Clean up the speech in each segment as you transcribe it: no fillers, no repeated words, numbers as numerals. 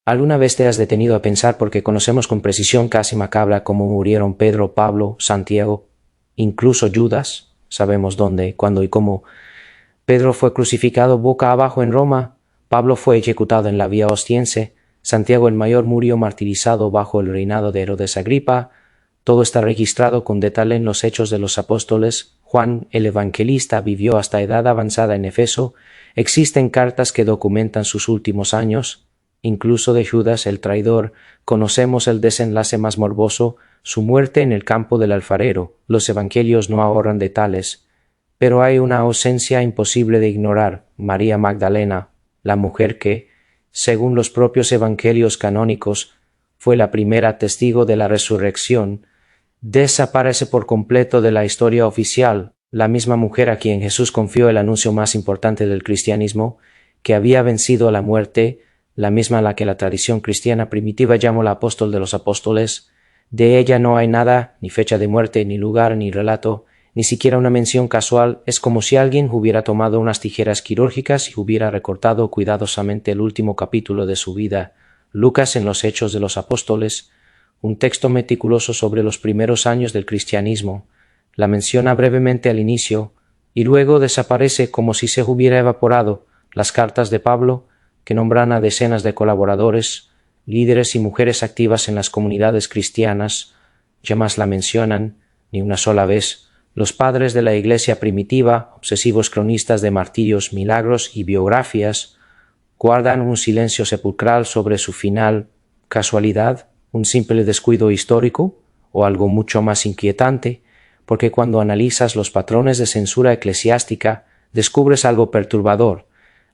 ¿Alguna vez te has detenido a pensar porque conocemos con precisión casi macabra cómo murieron Pedro, Pablo, Santiago, incluso Judas? Sabemos dónde, cuándo y cómo. Pedro fue crucificado boca abajo en Roma, Pablo fue ejecutado en la Vía Ostiense, Santiago el Mayor murió martirizado bajo el reinado de Herodes Agripa. Todo está registrado con detalle en los Hechos de los Apóstoles. Juan el Evangelista vivió hasta edad avanzada en Efeso. Existen cartas que documentan sus últimos años. Incluso de Judas el traidor conocemos el desenlace más morboso, su muerte en el campo del alfarero. Los evangelios no ahorran detalles. Pero hay una ausencia imposible de ignorar: María Magdalena, la mujer que, según los propios evangelios canónicos, fue la primera testigo de la resurrección, desaparece por completo de la historia oficial. La misma mujer a quien Jesús confió el anuncio más importante del cristianismo, que había vencido a la muerte, la misma a la que la tradición cristiana primitiva llamó la apóstol de los apóstoles. De ella no hay nada, ni fecha de muerte, ni lugar, ni relato, ni siquiera una mención casual. Es como si alguien hubiera tomado unas tijeras quirúrgicas y hubiera recortado cuidadosamente el último capítulo de su vida. Lucas, en los Hechos de los Apóstoles, un texto meticuloso sobre los primeros años del cristianismo, la menciona brevemente al inicio y luego desaparece como si se hubiera evaporado. Las cartas de Pablo, que nombran a decenas de colaboradores, líderes y mujeres activas en las comunidades cristianas, jamás la mencionan, ni una sola vez. Los padres de la Iglesia primitiva, obsesivos cronistas de martirios, milagros y biografías, guardan un silencio sepulcral sobre su final. ¿Casualidad? ¿Un simple descuido histórico? ¿O algo mucho más inquietante? Porque cuando analizas los patrones de censura eclesiástica, descubres algo perturbador.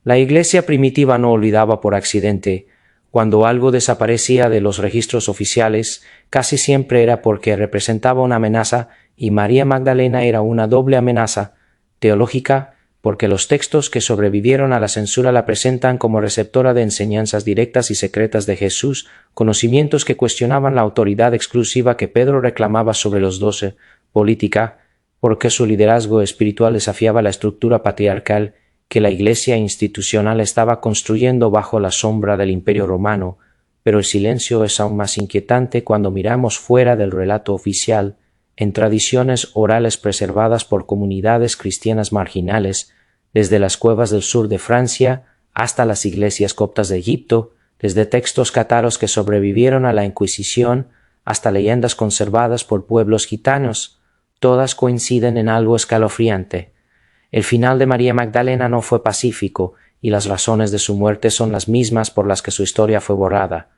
La Iglesia primitiva no olvidaba por accidente. Cuando algo desaparecía de los registros oficiales, casi siempre era porque representaba una amenaza, y María Magdalena era una doble amenaza: teológica, porque los textos que sobrevivieron a la censura la presentan como receptora de enseñanzas directas y secretas de Jesús, conocimientos que cuestionaban la autoridad exclusiva que Pedro reclamaba sobre los 12; política, porque su liderazgo espiritual desafiaba la estructura patriarcal que la Iglesia institucional estaba construyendo bajo la sombra del Imperio Romano. Pero el silencio es aún más inquietante cuando miramos fuera del relato oficial, en tradiciones orales preservadas por comunidades cristianas marginales, desde las cuevas del sur de Francia hasta las iglesias coptas de Egipto, desde textos cátaros que sobrevivieron a la Inquisición hasta leyendas conservadas por pueblos gitanos. Todas coinciden en algo escalofriante: el final de María Magdalena no fue pacífico, y las razones de su muerte son las mismas por las que su historia fue borrada.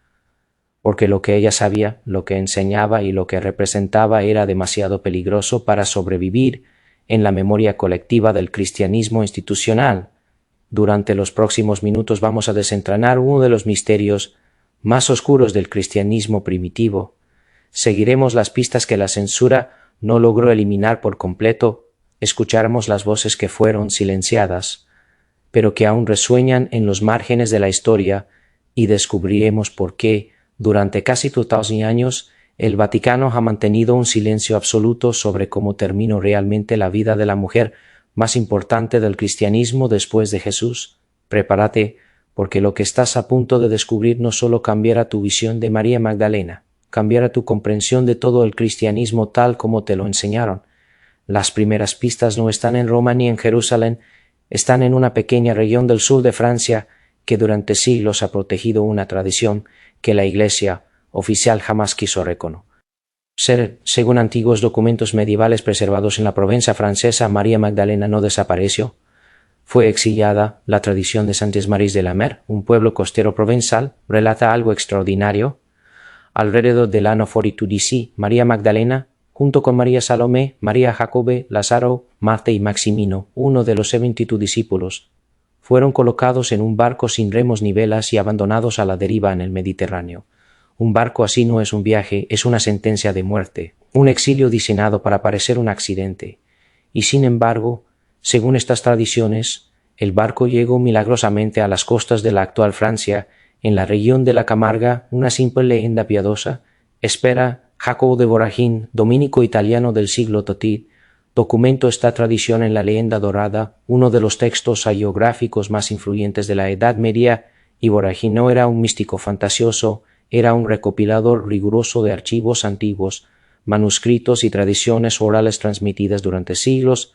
Porque lo que ella sabía, lo que enseñaba y lo que representaba era demasiado peligroso para sobrevivir en la memoria colectiva del cristianismo institucional. Durante los próximos minutos vamos a desentrañar uno de los misterios más oscuros del cristianismo primitivo. Seguiremos las pistas que la censura no logró eliminar por completo, escucharemos las voces que fueron silenciadas, pero que aún resuenan en los márgenes de la historia, y descubriremos por qué, durante casi 2000 años, el Vaticano ha mantenido un silencio absoluto sobre cómo terminó realmente la vida de la mujer más importante del cristianismo después de Jesús. Prepárate, porque lo que estás a punto de descubrir no solo cambiará tu visión de María Magdalena, cambiará tu comprensión de todo el cristianismo tal como te lo enseñaron. Las primeras pistas no están en Roma ni en Jerusalén, están en una pequeña región del sur de Francia que durante siglos ha protegido una tradición que la Iglesia oficial jamás quiso reconocer. Según antiguos documentos medievales preservados en la Provenza francesa, María Magdalena no desapareció. Fue exiliada. La tradición de Saint-Exupéry de la Mer, un pueblo costero provenzal, relata algo extraordinario. Alrededor del año 42 DC, María Magdalena, junto con María Salomé, María Jacobe, Lázaro, Marta y Maximino, uno de los 72 discípulos, fueron colocados en un barco sin remos ni velas y abandonados a la deriva en el Mediterráneo. Un barco así no es un viaje, es una sentencia de muerte, un exilio diseñado para parecer un accidente. Y sin embargo, según estas tradiciones, el barco llegó milagrosamente a las costas de la actual Francia, en la región de la Camarga. Una simple leyenda piadosa espera Jacobo de Voragine, dominico italiano del siglo XIII, documento esta tradición en la Leyenda Dorada, uno de los textos hagiográficos más influyentes de la Edad Media Iboragi no era un místico fantasioso, era un recopilador riguroso de archivos antiguos, manuscritos y tradiciones orales transmitidas durante siglos,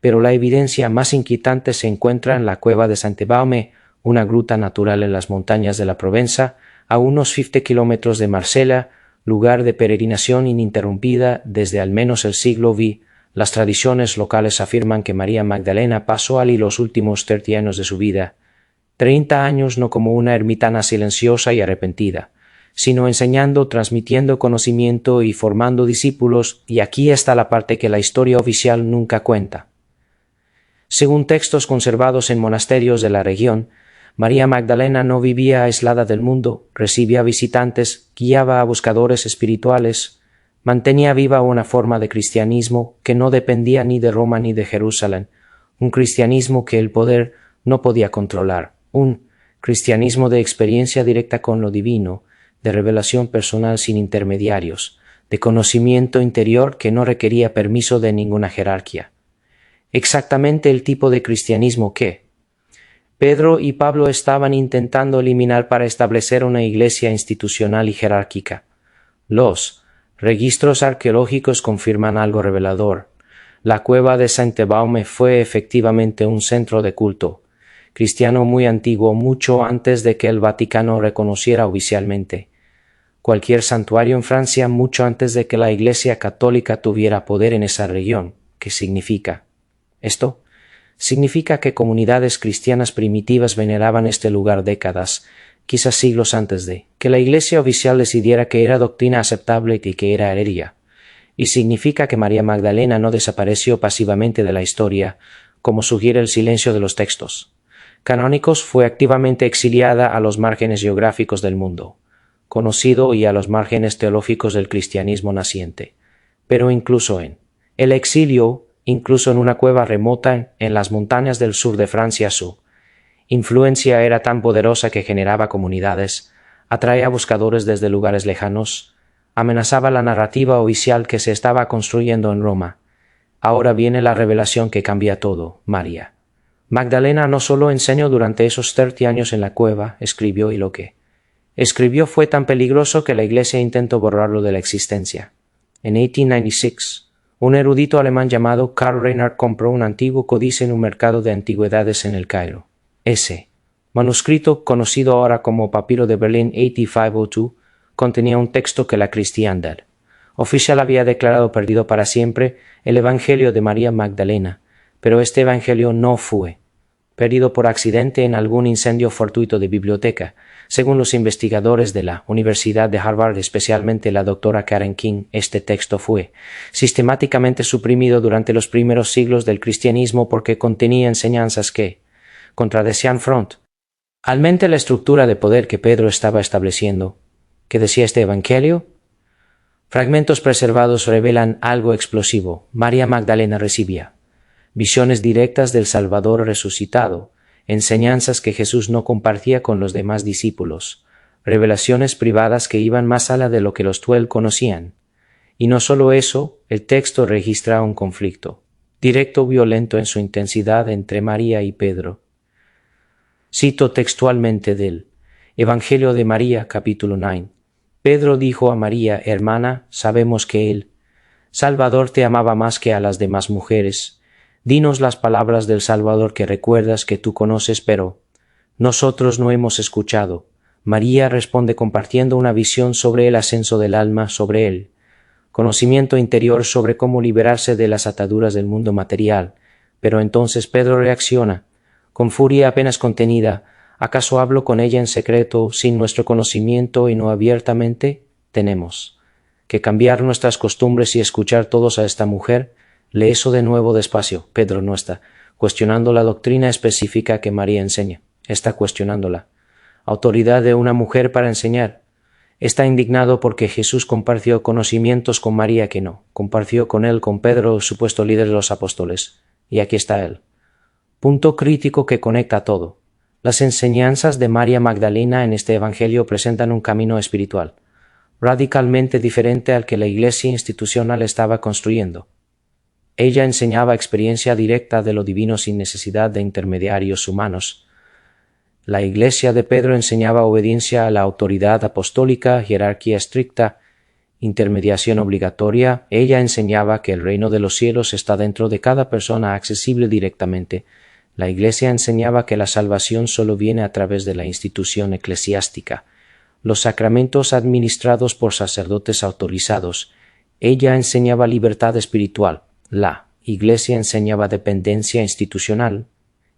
pero la evidencia más inquietante se encuentra en la cueva de Saint-Baume, una gruta natural en las montañas de la Provenza, a unos 50 kilómetros de Marsella, lugar de peregrinación ininterrumpida desde al menos el siglo V. Las tradiciones locales afirman que María Magdalena pasó allí los últimos 30 años de su vida, 30 años no como una ermitaña silenciosa y arrepentida, sino enseñando, transmitiendo conocimiento y formando discípulos, y aquí está la parte que la historia oficial nunca cuenta. Según textos conservados en monasterios de la región, María Magdalena no vivía aislada del mundo, recibía visitantes, guiaba a buscadores espirituales, mantenía viva una forma de cristianismo que no dependía ni de Roma ni de Jerusalén, un cristianismo que el poder no podía controlar, un cristianismo de experiencia directa con lo divino, de revelación personal sin intermediarios, de conocimiento interior que no requería permiso de ninguna jerarquía. Exactamente el tipo de cristianismo que Pedro y Pablo estaban intentando eliminar para establecer una iglesia institucional y jerárquica. Los registros arqueológicos confirman algo revelador. La cueva de Saint-Baume fue efectivamente un centro de culto cristiano muy antiguo, mucho antes de que el Vaticano reconociera oficialmente. Cualquier santuario en Francia mucho antes de que la Iglesia católica tuviera poder en esa región. ¿Qué significa esto? Significa que comunidades cristianas primitivas veneraban este lugar décadas, quizás siglos antes de que la Iglesia oficial decidiera que era doctrina aceptable y que era heredia. Y significa que María Magdalena no desapareció pasivamente de la historia, como sugiere el silencio de los textos canónicos. Fue activamente exiliada a los márgenes geográficos del mundo conocido y a los márgenes teológicos del cristianismo naciente. Pero incluso en el exilio, incluso en una cueva remota en las montañas del sur de Francia, su influencia era tan poderosa que generaba comunidades, atraía buscadores desde lugares lejanos, amenazaba la narrativa oficial que se estaba construyendo en Roma. Ahora viene la revelación que cambia todo. María Magdalena no solo enseñó durante esos 30 años en la cueva, escribió, y lo que escribió fue tan peligroso que la Iglesia intentó borrarlo de la existencia. En 1896, un erudito alemán llamado Karl Reinhardt compró un antiguo códice en un mercado de antigüedades en el Cairo. Ese manuscrito, conocido ahora como Papiro de Berlín 8502, contenía un texto que la cristiandad oficial había declarado perdido para siempre, el Evangelio de María Magdalena, pero este Evangelio no fue perdido por accidente en algún incendio fortuito de biblioteca. Según los investigadores de la Universidad de Harvard, especialmente la doctora Karen King, este texto fue sistemáticamente suprimido durante los primeros siglos del cristianismo porque contenía enseñanzas que contradecían frontalmente la estructura de poder que Pedro estaba estableciendo. ¿Qué decía este Evangelio? Fragmentos preservados revelan algo explosivo. María Magdalena recibía visiones directas del Salvador resucitado, enseñanzas que Jesús no compartía con los demás discípulos, revelaciones privadas que iban más allá de lo que los 12 conocían. Y no solo eso, el texto registra un conflicto directo, violento en su intensidad, entre María y Pedro. Cito textualmente del Evangelio de María, capítulo 9. Pedro dijo a María: hermana, sabemos que el Salvador te amaba más que a las demás mujeres. Dinos las palabras del Salvador que recuerdas, que tú conoces, pero nosotros no hemos escuchado. María responde compartiendo una visión sobre el ascenso del alma, sobre el conocimiento interior, sobre cómo liberarse de las ataduras del mundo material. Pero entonces Pedro reacciona, con furia apenas contenida: ¿acaso hablo con ella en secreto, sin nuestro conocimiento y no abiertamente? Tenemos que cambiar nuestras costumbres y escuchar todos a esta mujer. Lee eso de nuevo despacio. Pedro no está cuestionando la doctrina específica que María enseña, está cuestionando la autoridad de una mujer para enseñar. Está indignado porque Jesús compartió conocimientos con María que no compartió con él, con Pedro, el supuesto líder de los apóstoles. Y aquí está él. Punto crítico que conecta todo. Las enseñanzas de María Magdalena en este Evangelio presentan un camino espiritual radicalmente diferente al que la Iglesia institucional estaba construyendo. Ella enseñaba experiencia directa de lo divino sin necesidad de intermediarios humanos. La Iglesia de Pedro enseñaba obediencia a la autoridad apostólica, jerarquía estricta, intermediación obligatoria. Ella enseñaba que el reino de los cielos está dentro de cada persona, accesible directamente. La Iglesia enseñaba que la salvación solo viene a través de la institución eclesiástica, los sacramentos administrados por sacerdotes autorizados. Ella enseñaba libertad espiritual. La Iglesia enseñaba dependencia institucional.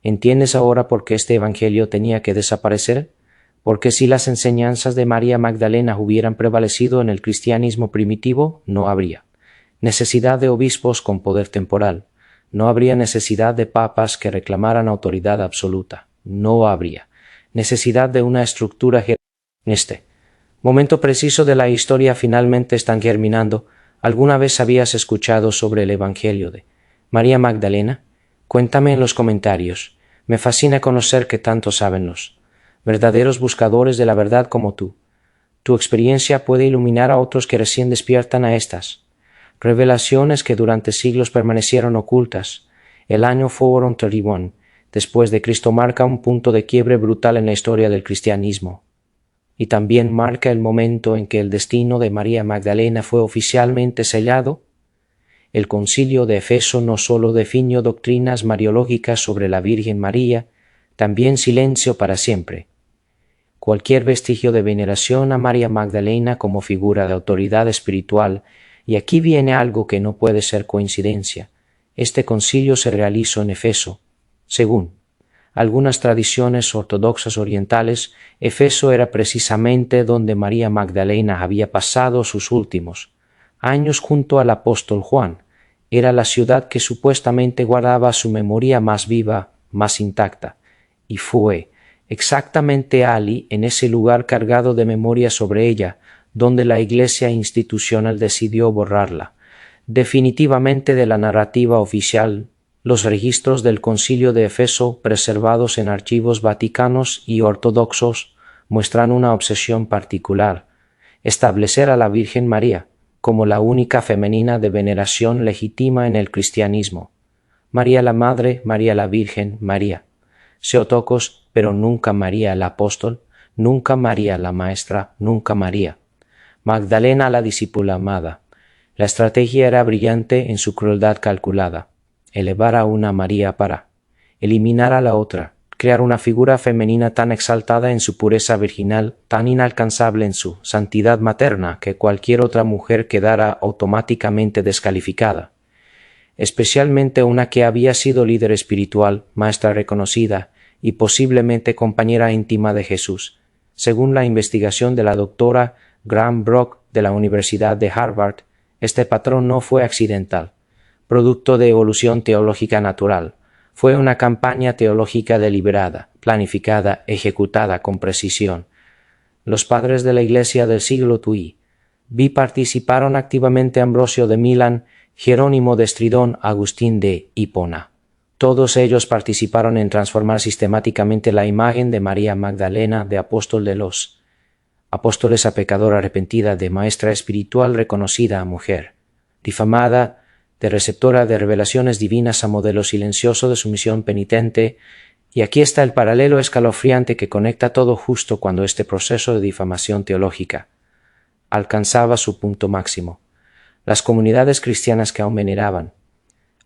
¿Entiendes ahora por qué este evangelio tenía que desaparecer? Porque si las enseñanzas de María Magdalena hubieran prevalecido en el cristianismo primitivo, no habría necesidad de obispos con poder temporal. No habría necesidad de papas que reclamaran autoridad absoluta. No habría necesidad de una estructura jerárquica. En este momento preciso de la historia finalmente están germinando. ¿Alguna vez habías escuchado sobre el Evangelio de María Magdalena? Cuéntame en los comentarios. Me fascina conocer que tanto saben los verdaderos buscadores de la verdad como tú. Tu experiencia puede iluminar a otros que recién despiertan a estas revelaciones que durante siglos permanecieron ocultas. El año 431 después de Cristo marca un punto de quiebre brutal en la historia del cristianismo. Y también marca el momento en que el destino de María Magdalena fue oficialmente sellado. El Concilio de Efeso no solo definió doctrinas mariológicas sobre la Virgen María, también silencio para siempre. Cualquier vestigio de veneración a María Magdalena como figura de autoridad espiritual, y aquí viene algo que no puede ser coincidencia. Este concilio se realizó en Efeso. Según algunas tradiciones ortodoxas orientales, Efeso era precisamente donde María Magdalena había pasado sus últimos años junto al apóstol Juan. Era la ciudad que supuestamente guardaba su memoria más viva, más intacta. Y fue exactamente allí, en ese lugar cargado de memoria sobre ella, donde la Iglesia institucional decidió borrarla definitivamente de la narrativa oficial. Los registros del Concilio de Efeso, preservados en archivos vaticanos y ortodoxos, muestran una obsesión particular: establecer a la Virgen María como la única femenina de veneración legítima en el cristianismo. María la Madre, María la Virgen, María Seotocos, pero nunca María la Apóstol, nunca María la Maestra, nunca María Magdalena la discípula amada. La estrategia era brillante en su crueldad calculada: elevar a una María para eliminar a la otra, crear una figura femenina tan exaltada en su pureza virginal, tan inalcanzable en su santidad materna, que cualquier otra mujer quedara automáticamente descalificada, especialmente una que había sido líder espiritual, maestra reconocida y posiblemente compañera íntima de Jesús. Según la investigación de la doctora Graham Brock de la Universidad de Harvard, este patrón no fue accidental, producto de evolución teológica natural. Fue una campaña teológica deliberada, planificada, ejecutada con precisión. Los padres de la Iglesia del siglo II participaron activamente: Ambrosio de Milán, Jerónimo de Estridón, Agustín de Hipona. Todos ellos participaron en transformar sistemáticamente la imagen de María Magdalena de apóstol de los apóstoles a pecadora arrepentida, de maestra espiritual reconocida a mujer difamada, de receptora de revelaciones divinas a modelo silencioso de sumisión penitente. Y aquí está el paralelo escalofriante que conecta todo justo cuando este proceso de difamación teológica alcanzaba su punto máximo. Las comunidades cristianas que aún veneraban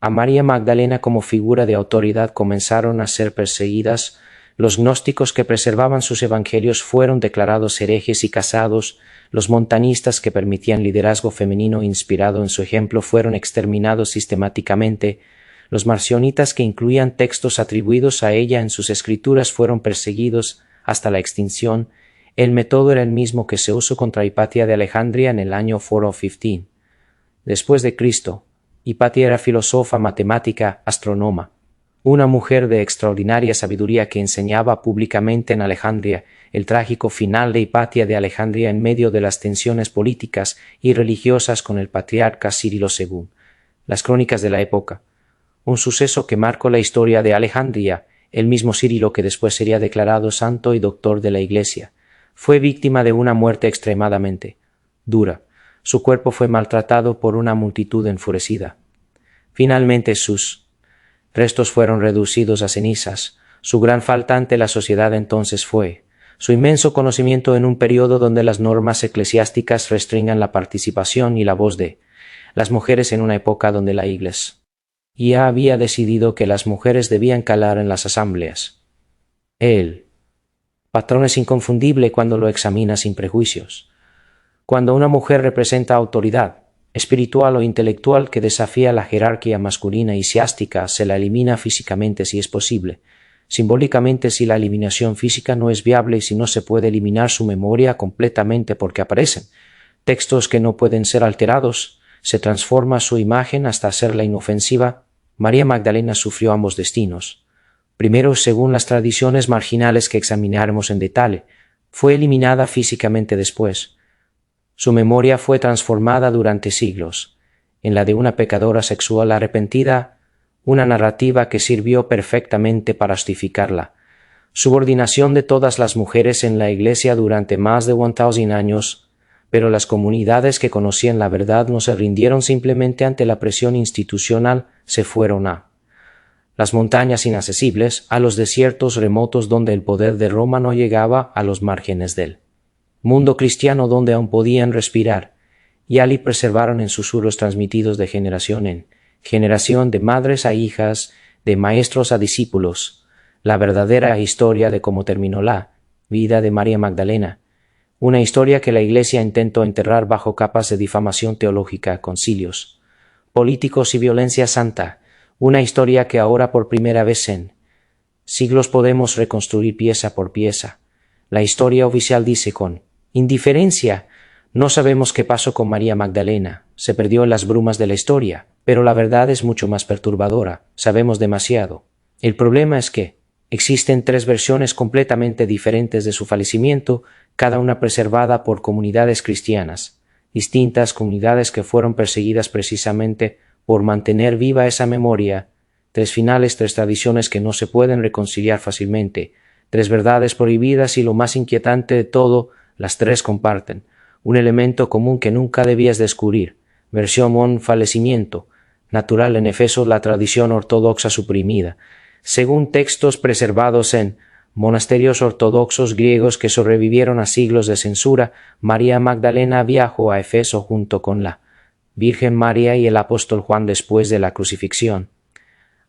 a María Magdalena como figura de autoridad comenzaron a ser perseguidas. Los gnósticos que preservaban sus evangelios fueron declarados herejes y casados. Los montanistas que permitían liderazgo femenino inspirado en su ejemplo fueron exterminados sistemáticamente. Los marcionitas que incluían textos atribuidos a ella en sus escrituras fueron perseguidos hasta la extinción. El método era el mismo que se usó contra Hipatia de Alejandría en el año 415 después de Cristo. Hipatia era filósofa, matemática, astrónoma, una mujer de extraordinaria sabiduría que enseñaba públicamente en Alejandría. El trágico final de Hipatia de Alejandría en medio de las tensiones políticas y religiosas con el patriarca Cirilo II. Las crónicas de la época. Un suceso que marcó la historia de Alejandría. El mismo Cirilo, que después sería declarado santo y doctor de la Iglesia, fue víctima de una muerte extremadamente dura. Su cuerpo fue maltratado por una multitud enfurecida. Finalmente sus restos fueron reducidos a cenizas. Su gran falta ante la sociedad entonces fue su inmenso conocimiento en un periodo donde las normas eclesiásticas restringan la participación y la voz de las mujeres, en una época donde la Iglesia ya había decidido que las mujeres debían calar en las asambleas. El patrón es inconfundible cuando lo examina sin prejuicios. Cuando una mujer representa autoridad, espiritual o intelectual, que desafía la jerarquía masculina y siástica, se la elimina físicamente si es posible. Simbólicamente, si la eliminación física no es viable y si no se puede eliminar su memoria completamente porque aparecen textos que no pueden ser alterados, se transforma su imagen hasta hacerla inofensiva. María Magdalena sufrió ambos destinos. Primero, según las tradiciones marginales que examinaremos en detalle, fue eliminada físicamente después. Su memoria fue transformada durante siglos en la de una pecadora sexual arrepentida, una narrativa que sirvió perfectamente para justificar subordinación de todas las mujeres en la Iglesia durante más de 1000 años, pero las comunidades que conocían la verdad no se rindieron simplemente ante la presión institucional, se fueron a las montañas inaccesibles, a los desiertos remotos donde el poder de Roma no llegaba, a los márgenes del mundo cristiano donde aún podían respirar, y allí preservaron en susurros transmitidos de generación en generación, de madres a hijas, de maestros a discípulos, la verdadera historia de cómo terminó la vida de María Magdalena, una historia que la Iglesia intentó enterrar bajo capas de difamación teológica, concilios políticos y violencia santa, una historia que ahora por primera vez en siglos podemos reconstruir pieza por pieza. La historia oficial dice con indiferencia: no sabemos qué pasó con María Magdalena, se perdió en las brumas de la historia, pero la verdad es mucho más perturbadora, sabemos demasiado. El problema es que existen 3 versiones completamente diferentes de su fallecimiento, cada una preservada por comunidades cristianas, distintas comunidades que fueron perseguidas precisamente por mantener viva esa memoria. 3 finales, 3 tradiciones que no se pueden reconciliar fácilmente, 3 verdades prohibidas y, lo más inquietante de todo, las 3 comparten un elemento común que nunca debías descubrir: versión un fallecimiento natural en Efeso, la tradición ortodoxa suprimida. Según textos preservados en monasterios ortodoxos griegos que sobrevivieron a siglos de censura, María Magdalena viajó a Efeso junto con la Virgen María y el apóstol Juan después de la crucifixión.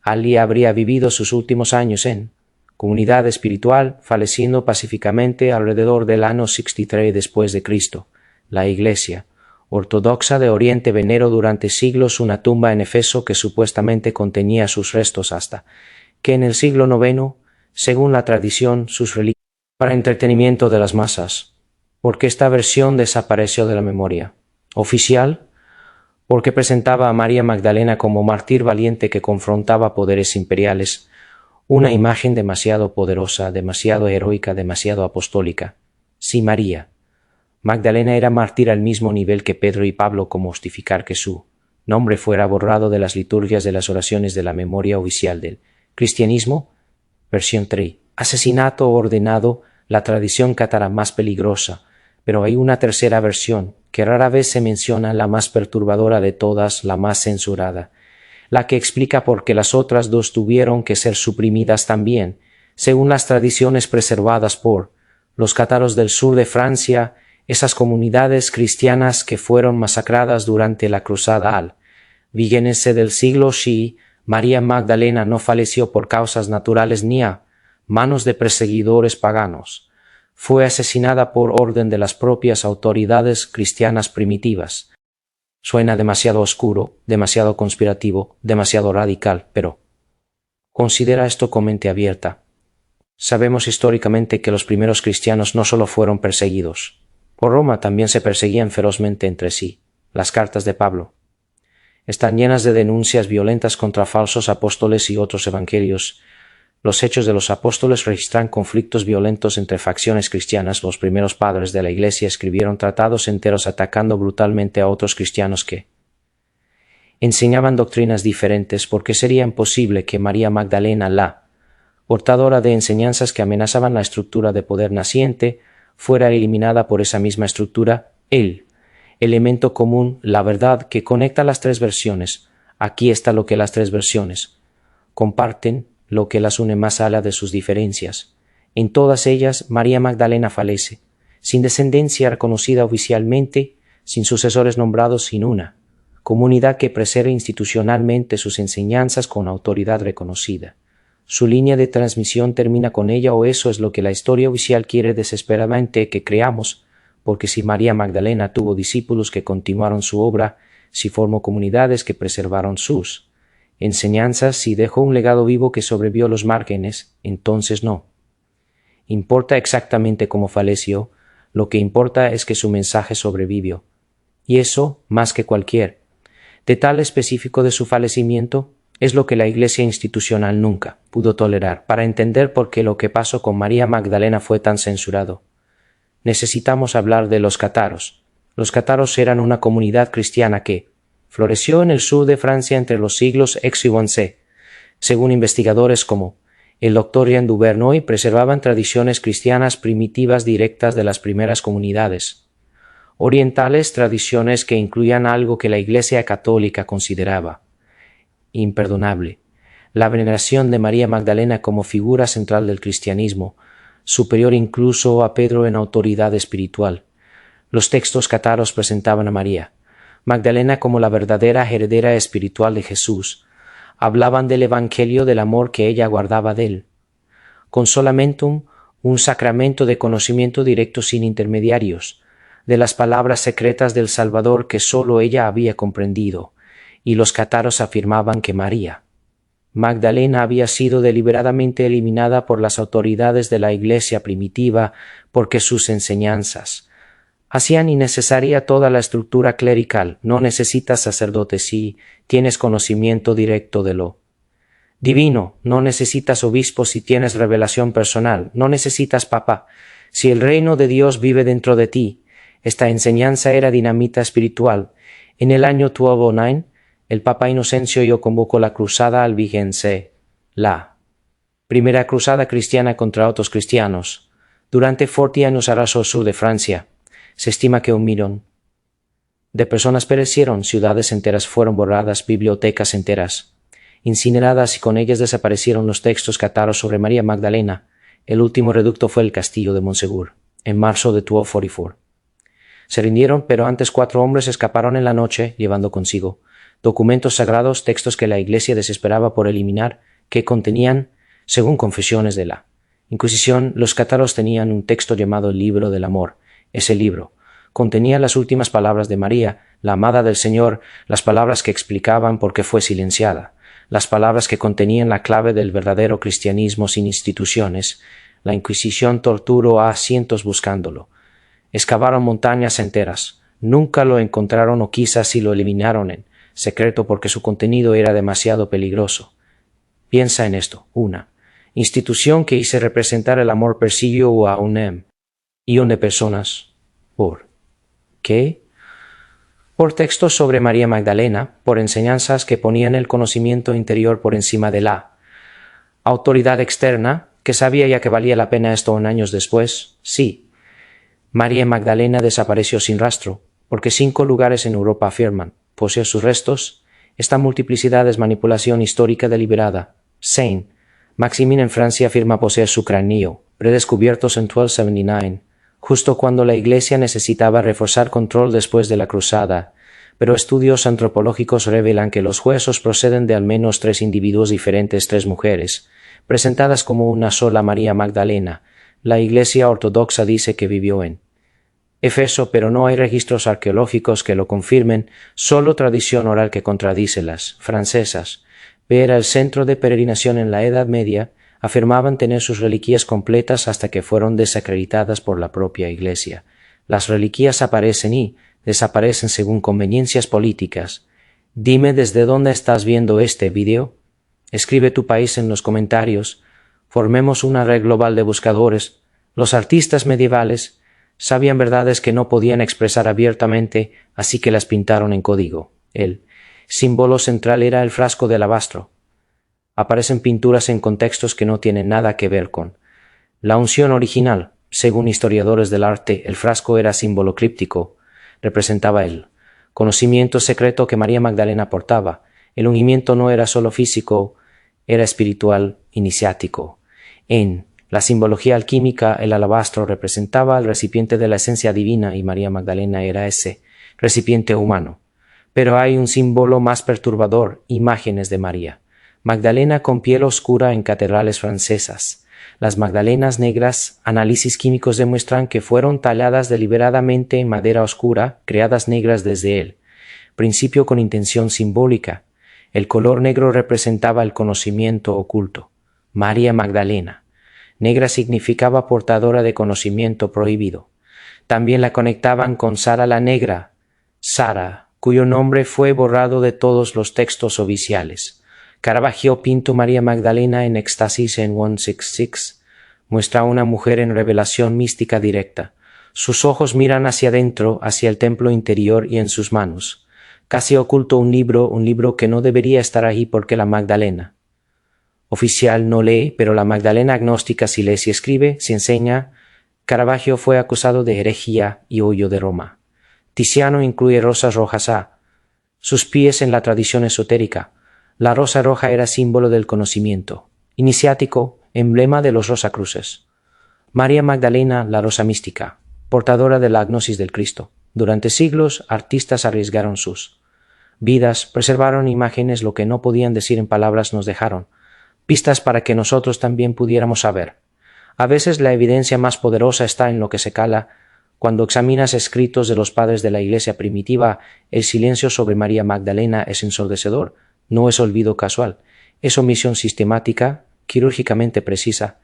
Allí habría vivido sus últimos años en comunidad espiritual, falleciendo pacíficamente alrededor del año 63 después de Cristo. La Iglesia ortodoxa de Oriente veneró durante siglos una tumba en Efeso que supuestamente contenía sus restos, hasta que en el siglo IX, según la tradición, sus reliquias para entretenimiento de las masas. ¿Por qué esta versión desapareció de la memoria oficial? Porque presentaba a María Magdalena como mártir valiente que confrontaba poderes imperiales, una imagen demasiado poderosa, demasiado heroica, demasiado apostólica. Si María Magdalena era mártir al mismo nivel que Pedro y Pablo, como justificar que su nombre fuera borrado de las liturgias de las oraciones de la memoria oficial del cristianismo? Versión 3. Asesinato ordenado, la tradición cátara más peligrosa, pero hay una tercera versión, que rara vez se menciona, la más perturbadora de todas, la más censurada, la que explica por qué las otras 2 tuvieron que ser suprimidas también, según las tradiciones preservadas por los cátaros del sur de Francia, esas comunidades cristianas que fueron masacradas durante la cruzada al Vígense del siglo Xi. María Magdalena no falleció por causas naturales ni a manos de perseguidores paganos. Fue asesinada por orden de las propias autoridades cristianas primitivas. Suena demasiado oscuro, demasiado conspirativo, demasiado radical, pero considera esto con mente abierta. Sabemos históricamente que los primeros cristianos no solo fueron perseguidos por Roma, también se perseguían ferozmente entre sí. Las cartas de Pablo están llenas de denuncias violentas contra falsos apóstoles y otros evangelios. Los Hechos de los Apóstoles registran conflictos violentos entre facciones cristianas. Los primeros padres de la Iglesia escribieron tratados enteros atacando brutalmente a otros cristianos que enseñaban doctrinas diferentes, porque sería imposible que María Magdalena, la portadora de enseñanzas que amenazaban la estructura de poder naciente, fuera eliminada por esa misma estructura. El elemento común, la verdad que conecta las 3 versiones. Aquí está lo que las 3 versiones comparten: lo que las une más allá de sus diferencias. En todas ellas, María Magdalena fallece, sin descendencia reconocida oficialmente, sin sucesores nombrados, sin una comunidad que preserve institucionalmente sus enseñanzas con autoridad reconocida. Su línea de transmisión termina con ella, o eso es lo que la historia oficial quiere desesperadamente que creamos, porque si María Magdalena tuvo discípulos que continuaron su obra, si formó comunidades que preservaron sus enseñanzas, si dejó un legado vivo que sobrevivió los márgenes, entonces no importa exactamente cómo falleció, lo que importa es que su mensaje sobrevivió. Y eso, más que cualquier detalle específico de su fallecimiento, es lo que la Iglesia institucional nunca pudo tolerar. Para entender por qué lo que pasó con María Magdalena fue tan censurado, necesitamos hablar de los cátaros. Los cátaros eran una comunidad cristiana que floreció en el sur de Francia entre los siglos X y XI. Según investigadores como el Dr. Jean Duvernoy, preservaban tradiciones cristianas primitivas directas de las primeras comunidades orientales, tradiciones que incluían algo que la Iglesia católica consideraba imperdonable: la veneración de María Magdalena como figura central del cristianismo, superior incluso a Pedro en autoridad espiritual. Los textos cátaros presentaban a María Magdalena como la verdadera heredera espiritual de Jesús. Hablaban del evangelio, del amor que ella guardaba de él. Consolamentum, un sacramento de conocimiento directo sin intermediarios, de las palabras secretas del Salvador que sólo ella había comprendido, y los cátaros afirmaban que María Magdalena había sido deliberadamente eliminada por las autoridades de la Iglesia primitiva porque sus enseñanzas hacían innecesaria toda la estructura clerical. No necesitas sacerdote si tienes conocimiento directo de lo divino, no necesitas obispo si tienes revelación personal, no necesitas papa si el reino de Dios vive dentro de ti. Esta enseñanza era dinamita espiritual. En el año 1209, el Papa Inocencio convocó la Cruzada Albigense, la primera cruzada cristiana contra otros cristianos. Durante 40 años arrasó el sur de Francia. Se estima que 1 millón de personas perecieron, ciudades enteras fueron borradas, bibliotecas enteras incineradas, y con ellas desaparecieron los textos cátaros sobre María Magdalena. El último reducto fue el castillo de Montsegur, en marzo de 1244. Se rindieron, pero antes 4 hombres escaparon en la noche, llevando consigo documentos sagrados, textos que la Iglesia desesperaba por eliminar, que contenían, según confesiones de la Inquisición, los cátaros tenían un texto llamado el Libro del Amor. Ese libro contenía las últimas palabras de María, la amada del Señor, las palabras que explicaban por qué fue silenciada, las palabras que contenían la clave del verdadero cristianismo sin instituciones. La Inquisición torturó a cientos buscándolo. Excavaron montañas enteras. Nunca lo encontraron, o quizás sí lo eliminaron en secreto porque su contenido era demasiado peligroso. Piensa en esto: una institución que hizo representar el amor persiguió a un millón de personas. ¿Por qué? Por textos sobre María Magdalena, por enseñanzas que ponían el conocimiento interior por encima de la autoridad externa, que sabía ya que valía la pena esto años después. Sí, María Magdalena desapareció sin rastro, porque 5 lugares en Europa afirman poseer sus restos. Esta multiplicidad es manipulación histórica deliberada. Saint Maximin en Francia afirma poseer su cráneo, redescubiertos en 1279, justo cuando la Iglesia necesitaba reforzar control después de la Cruzada, pero estudios antropológicos revelan que los huesos proceden de al menos 3 individuos diferentes, 3 mujeres, presentadas como una sola María Magdalena. La Iglesia ortodoxa dice que vivió en Éfeso, pero no hay registros arqueológicos que lo confirmen, solo tradición oral que contradice las francesas. Era el centro de peregrinación en la Edad Media. Afirmaban tener sus reliquias completas hasta que fueron desacreditadas por la propia Iglesia. Las reliquias aparecen y desaparecen según conveniencias políticas. Dime desde dónde estás viendo este vídeo. Escribe tu país en los comentarios. Formemos una red global de buscadores. Los artistas medievales sabían verdades que no podían expresar abiertamente, así que las pintaron en código. El símbolo central era el frasco de alabastro. Aparecen pinturas en contextos que no tienen nada que ver con la unción original. Según historiadores del arte, el frasco era símbolo críptico. Representaba el conocimiento secreto que María Magdalena portaba. El ungimiento no era solo físico, era espiritual iniciático. En la simbología alquímica, el alabastro representaba el recipiente de la esencia divina y María Magdalena era ese recipiente humano. Pero hay un símbolo más perturbador, imágenes de María. Magdalena con piel oscura en catedrales francesas. Las Magdalenas negras, análisis químicos demuestran que fueron talladas deliberadamente en madera oscura, creadas negras desde él. Principio con intención simbólica. El color negro representaba el conocimiento oculto. María Magdalena. Negra significaba portadora de conocimiento prohibido. También la conectaban con Sara la Negra, Sara, cuyo nombre fue borrado de todos los textos oficiales. Caravaggio pintó María Magdalena en éxtasis en 166. Muestra a una mujer en revelación mística directa. Sus ojos miran hacia adentro, hacia el templo interior y en sus manos. Casi oculto un libro que no debería estar ahí porque la Magdalena oficial no lee, pero la Magdalena agnóstica sí lee, sí escribe, sí enseña. Caravaggio fue acusado de herejía y huyó de Roma. Tiziano incluye rosas rojas a sus pies en la tradición esotérica. La rosa roja era símbolo del conocimiento, iniciático, emblema de los Rosacruces. María Magdalena, la rosa mística, portadora de la gnosis del Cristo. Durante siglos, artistas arriesgaron sus vidas, preservaron imágenes, lo que no podían decir en palabras nos dejaron, pistas para que nosotros también pudiéramos saber. A veces la evidencia más poderosa está en lo que se cala. Cuando examinas escritos de los padres de la Iglesia primitiva, el silencio sobre María Magdalena es ensordecedor, no es olvido casual, es omisión sistemática, quirúrgicamente precisa.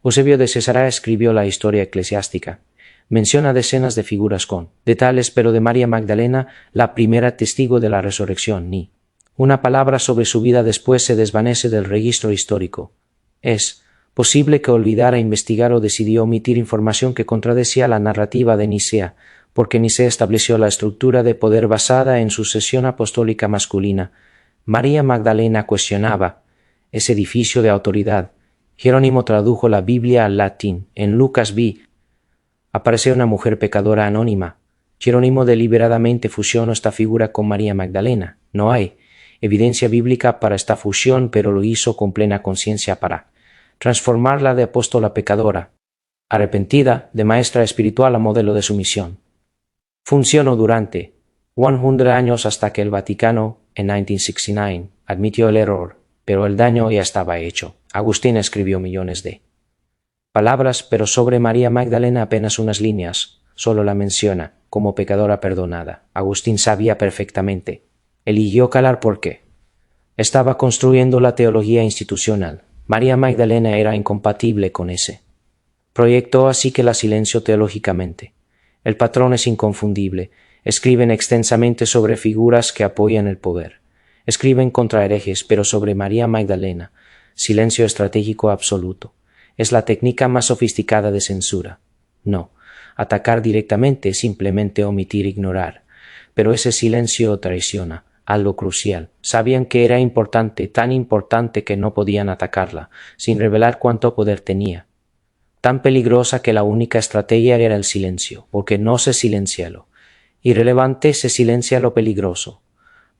Eusebio de Cesarea escribió la historia eclesiástica. Menciona decenas de figuras de tales, pero de María Magdalena, la primera testigo de la resurrección, ni una palabra sobre su vida después se desvanece del registro histórico. Es posible que olvidara investigar o decidió omitir información que contradecía la narrativa de Nicea, porque Nicea estableció la estructura de poder basada en sucesión apostólica masculina. María Magdalena cuestionaba ese edificio de autoridad. Jerónimo tradujo la Biblia al latín. En Lucas aparece una mujer pecadora anónima. Jerónimo deliberadamente fusionó esta figura con María Magdalena. No hay evidencia bíblica para esta fusión, pero lo hizo con plena conciencia para transformarla de apóstola pecadora, arrepentida, de maestra espiritual a modelo de su misión. Funcionó durante 100 años hasta que el Vaticano, en 1969, admitió el error, pero el daño ya estaba hecho. Agustín escribió millones de palabras, pero sobre María Magdalena apenas unas líneas, solo la menciona como pecadora perdonada. Agustín sabía perfectamente. Eligió calar porque estaba construyendo la teología institucional. María Magdalena era incompatible con ese proyecto, así que la silenció teológicamente. El patrón es inconfundible. Escriben extensamente sobre figuras que apoyan el poder. Escriben contra herejes, pero sobre María Magdalena, silencio estratégico absoluto. Es la técnica más sofisticada de censura. No, atacar directamente, simplemente omitir, ignorar. Pero ese silencio traiciona algo crucial. Sabían que era importante, tan importante que no podían atacarla, sin revelar cuánto poder tenía. Tan peligrosa que la única estrategia era el silencio, porque no se silencia lo irrelevante, se silencia lo peligroso.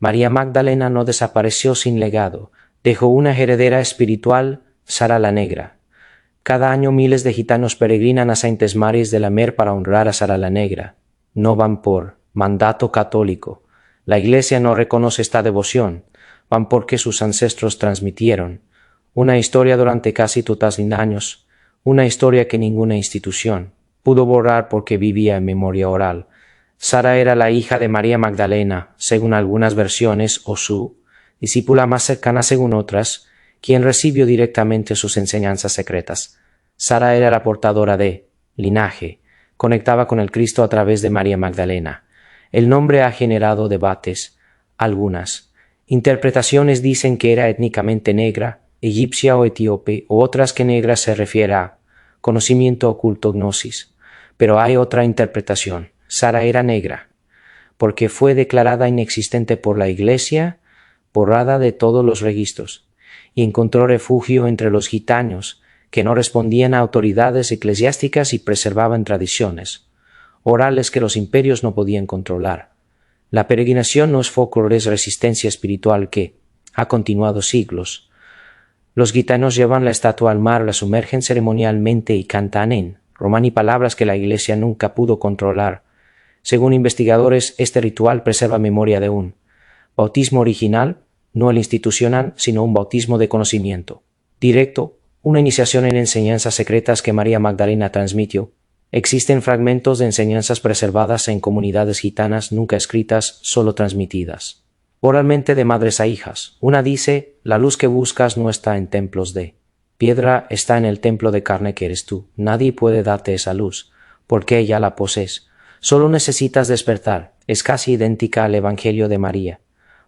María Magdalena no desapareció sin legado, dejó una heredera espiritual, Sara la Negra. Cada año miles de gitanos peregrinan a Saintes Maries de la Mer para honrar a Sara la Negra. No van por mandato católico. La Iglesia no reconoce esta devoción, van porque sus ancestros transmitieron. Una historia durante casi 2000 años, una historia que ninguna institución pudo borrar porque vivía en memoria oral. Sara era la hija de María Magdalena, según algunas versiones, o su discípula más cercana según otras, quien recibió directamente sus enseñanzas secretas. Sara era la portadora de linaje, conectaba con el Cristo a través de María Magdalena. El nombre ha generado debates. Algunas interpretaciones dicen que era étnicamente negra, egipcia o etíope, o otras que negra se refiere a conocimiento oculto, gnosis. Pero hay otra interpretación. Sara era negra, porque fue declarada inexistente por la Iglesia, borrada de todos los registros, y encontró refugio entre los gitanos, que no respondían a autoridades eclesiásticas y preservaban tradiciones orales que los imperios no podían controlar. La peregrinación no es folclore, es resistencia espiritual que ha continuado siglos. Los gitanos llevan la estatua al mar, la sumergen ceremonialmente y cantan en romani palabras que la Iglesia nunca pudo controlar. Según investigadores, este ritual preserva memoria de un bautismo original, no el institucional, sino un bautismo de conocimiento directo, una iniciación en enseñanzas secretas que María Magdalena transmitió. Existen fragmentos de enseñanzas preservadas en comunidades gitanas nunca escritas, solo transmitidas oralmente de madres a hijas. Una dice: la luz que buscas no está en templos de piedra, está en el templo de carne que eres tú. Nadie puede darte esa luz, porque ya la posees. Solo necesitas despertar. Es casi idéntica al Evangelio de María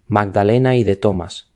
Magdalena y de Tomás.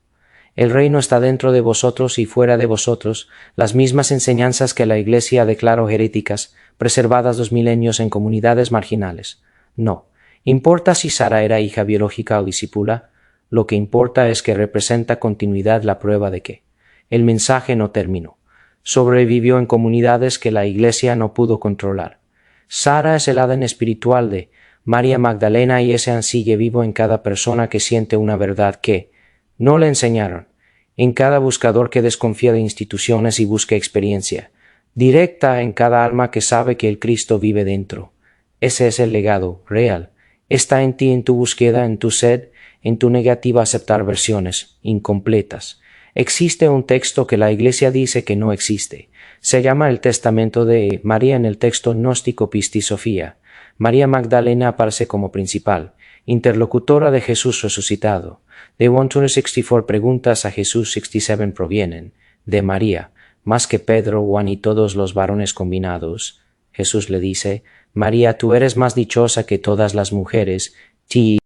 El reino está dentro de vosotros y fuera de vosotros, las mismas enseñanzas que la Iglesia declaró heréticas, preservadas 2000 años en comunidades marginales. No importa si Sara era hija biológica o discípula, lo que importa es que representa continuidad, la prueba de que el mensaje no terminó. Sobrevivió en comunidades que la Iglesia no pudo controlar. Sara es el ADN espiritual de María Magdalena y ese sigue vivo en cada persona que siente una verdad que no le enseñaron, en cada buscador que desconfía de instituciones y busca experiencia directa, en cada alma que sabe que el Cristo vive dentro. Ese es el legado real. Está en ti, en tu búsqueda, en tu sed, en tu negativa a aceptar versiones incompletas. Existe un texto que la Iglesia dice que no existe. Se llama el Testamento de María en el texto gnóstico Pistis Sophia. María Magdalena aparece como principal, interlocutora de Jesús resucitado. De 164 preguntas a Jesús, 67 provienen de María, más que Pedro, Juan y todos los varones combinados. Jesús le dice: María, tú eres más dichosa que todas las mujeres, ti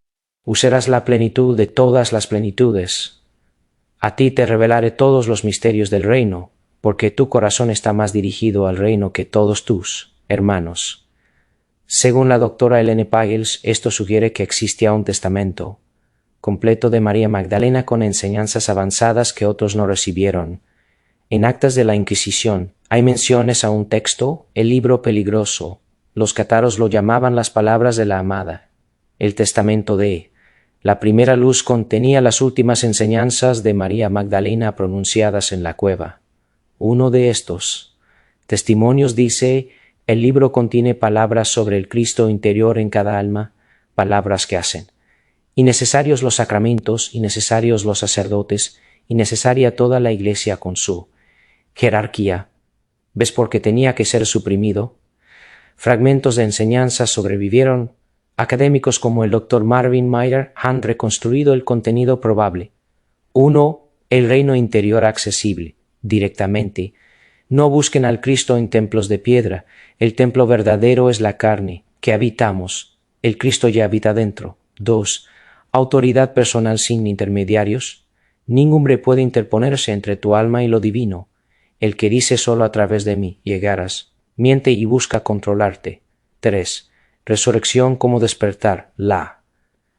usarás la plenitud de todas las plenitudes. A ti te revelaré todos los misterios del reino, porque tu corazón está más dirigido al reino que todos tus hermanos. Según la doctora Helene Pagels, esto sugiere que existía un testamento completo de María Magdalena con enseñanzas avanzadas que otros no recibieron. En Actas de la Inquisición hay menciones a un texto, el libro peligroso. Los cátaros lo llamaban las palabras de la amada, el testamento de. La primera luz contenía las últimas enseñanzas de María Magdalena pronunciadas en la cueva. Uno de estos testimonios dice: el libro contiene palabras sobre el Cristo interior en cada alma, palabras que hacen innecesarios los sacramentos, innecesarios los sacerdotes, innecesaria toda la Iglesia con su jerarquía. ¿Ves por qué tenía que ser suprimido? Fragmentos de enseñanza sobrevivieron. Académicos como el Dr. Marvin Meyer han reconstruido el contenido probable. 1. El reino interior accesible, directamente. No busquen al Cristo en templos de piedra. El templo verdadero es la carne, que habitamos. El Cristo ya habita dentro. 2. Autoridad personal sin intermediarios. Ningún hombre puede interponerse entre tu alma y lo divino. El que dice: solo a través de mí llegarás, miente y busca controlarte. 3. Resurrección como despertar. La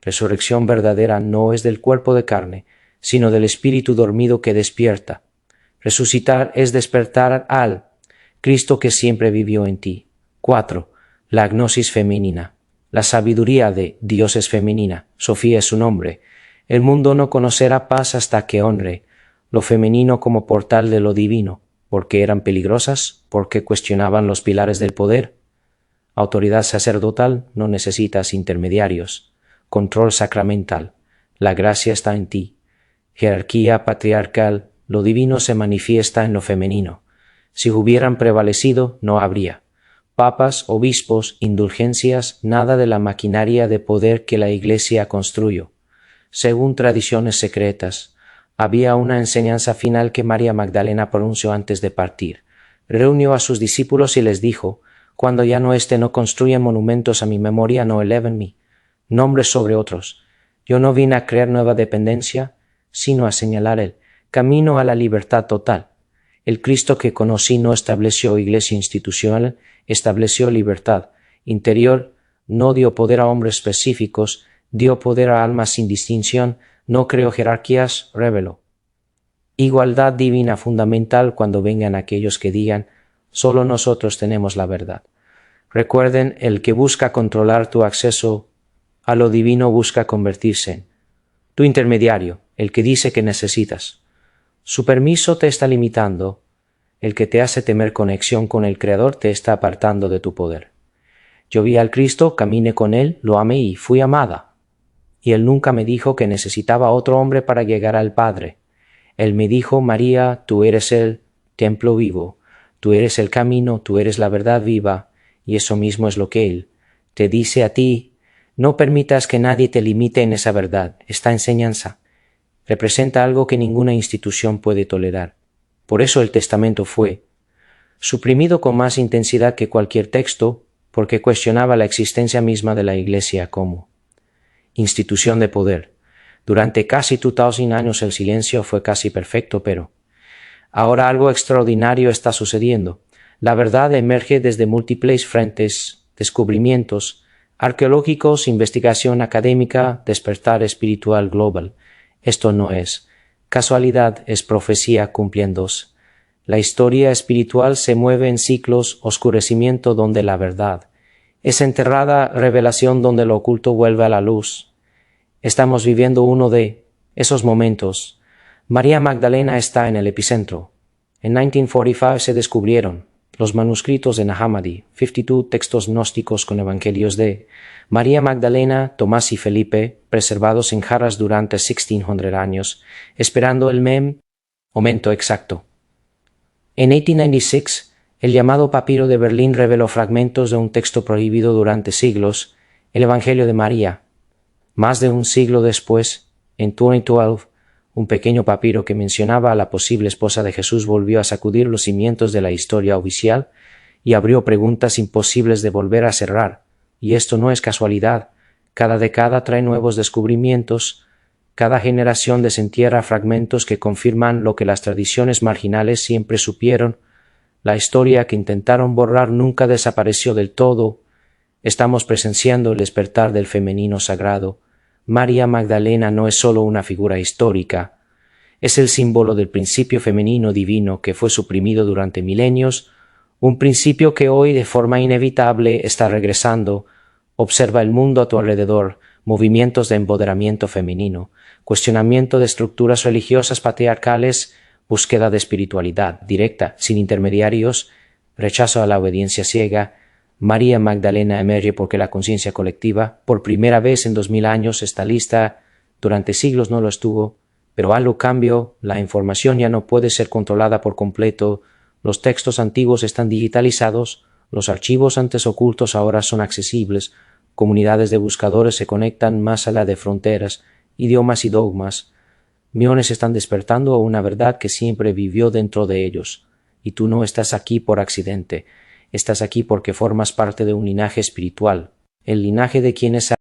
resurrección verdadera no es del cuerpo de carne, sino del espíritu dormido que despierta. Resucitar es despertar al Cristo que siempre vivió en ti. 4. La gnosis femenina. La sabiduría de Dios es femenina. Sofía es su nombre. El mundo no conocerá paz hasta que honre lo femenino como portal de lo divino. ¿Por qué eran peligrosas? Porque cuestionaban los pilares del poder. Autoridad sacerdotal, no necesitas intermediarios. Control sacramental, la gracia está en ti. Jerarquía patriarcal, lo divino se manifiesta en lo femenino. Si hubieran prevalecido, no habría papas, obispos, indulgencias, nada de la maquinaria de poder que la Iglesia construyó. Según tradiciones secretas, había una enseñanza final que María Magdalena pronunció antes de partir. Reunió a sus discípulos y les dijo: cuando ya no esté, no construyan monumentos a mi memoria, no eleven mi nombre sobre otros. Yo no vine a crear nueva dependencia, sino a señalar el camino a la libertad total. El Cristo que conocí no estableció iglesia institucional, estableció libertad interior, no dio poder a hombres específicos, dio poder a almas sin distinción, no creó jerarquías, reveló igualdad divina fundamental cuando vengan aquellos que digan: solo nosotros tenemos la verdad. Recuerden, el que busca controlar tu acceso a lo divino busca convertirse en tu intermediario, el que dice que necesitas Su permiso te está limitando. El que te hace temer conexión con el Creador te está apartando de tu poder. Yo vi al Cristo, caminé con Él, lo amé y fui amada. Y Él nunca me dijo que necesitaba otro hombre para llegar al Padre. Él me dijo, María, tú eres el templo vivo, tú eres el camino, tú eres la verdad viva, y eso mismo es lo que Él te dice a ti. No permitas que nadie te limite en esa verdad. Esta enseñanza representa algo que ninguna institución puede tolerar. Por eso el testamento fue suprimido con más intensidad que cualquier texto, porque cuestionaba la existencia misma de la Iglesia como institución de poder. Durante casi 2000 años el silencio fue casi perfecto, pero ahora algo extraordinario está sucediendo. La verdad emerge desde múltiples frentes: descubrimientos arqueológicos, investigación académica, despertar espiritual global. Esto no es casualidad, es profecía cumpliéndose. La historia espiritual se mueve en ciclos: oscurecimiento donde la verdad es enterrada, revelación donde lo oculto vuelve a la luz. Estamos viviendo uno de esos momentos. María Magdalena está en el epicentro. En 1945 se descubrieron los manuscritos de Nag Hammadi, 52 textos gnósticos con evangelios de María Magdalena, Tomás y Felipe, preservados en jarras durante 1600 años, esperando el momento exacto. En 1896, el llamado papiro de Berlín reveló fragmentos de un texto prohibido durante siglos, el Evangelio de María. Más de un siglo después, en 2012, un pequeño papiro que mencionaba a la posible esposa de Jesús volvió a sacudir los cimientos de la historia oficial y abrió preguntas imposibles de volver a cerrar. Y esto no es casualidad. Cada década trae nuevos descubrimientos. Cada generación desentierra fragmentos que confirman lo que las tradiciones marginales siempre supieron. La historia que intentaron borrar nunca desapareció del todo. Estamos presenciando el despertar del femenino sagrado. María Magdalena no es solo una figura histórica, es el símbolo del principio femenino divino que fue suprimido durante milenios, un principio que hoy de forma inevitable está regresando. Observa el mundo a tu alrededor, movimientos de empoderamiento femenino, cuestionamiento de estructuras religiosas patriarcales, búsqueda de espiritualidad directa, sin intermediarios, rechazo a la obediencia ciega. María Magdalena emerge porque la conciencia colectiva, por primera vez en 2000 años, está lista. Durante siglos no lo estuvo, pero algo cambió. La información ya no puede ser controlada por completo. Los textos antiguos están digitalizados, los archivos antes ocultos ahora son accesibles. Comunidades de buscadores se conectan más allá de fronteras, idiomas y dogmas. Millones están despertando a una verdad que siempre vivió dentro de ellos. Y tú no estás aquí por accidente. Estás aquí porque formas parte de un linaje espiritual, el linaje de quienes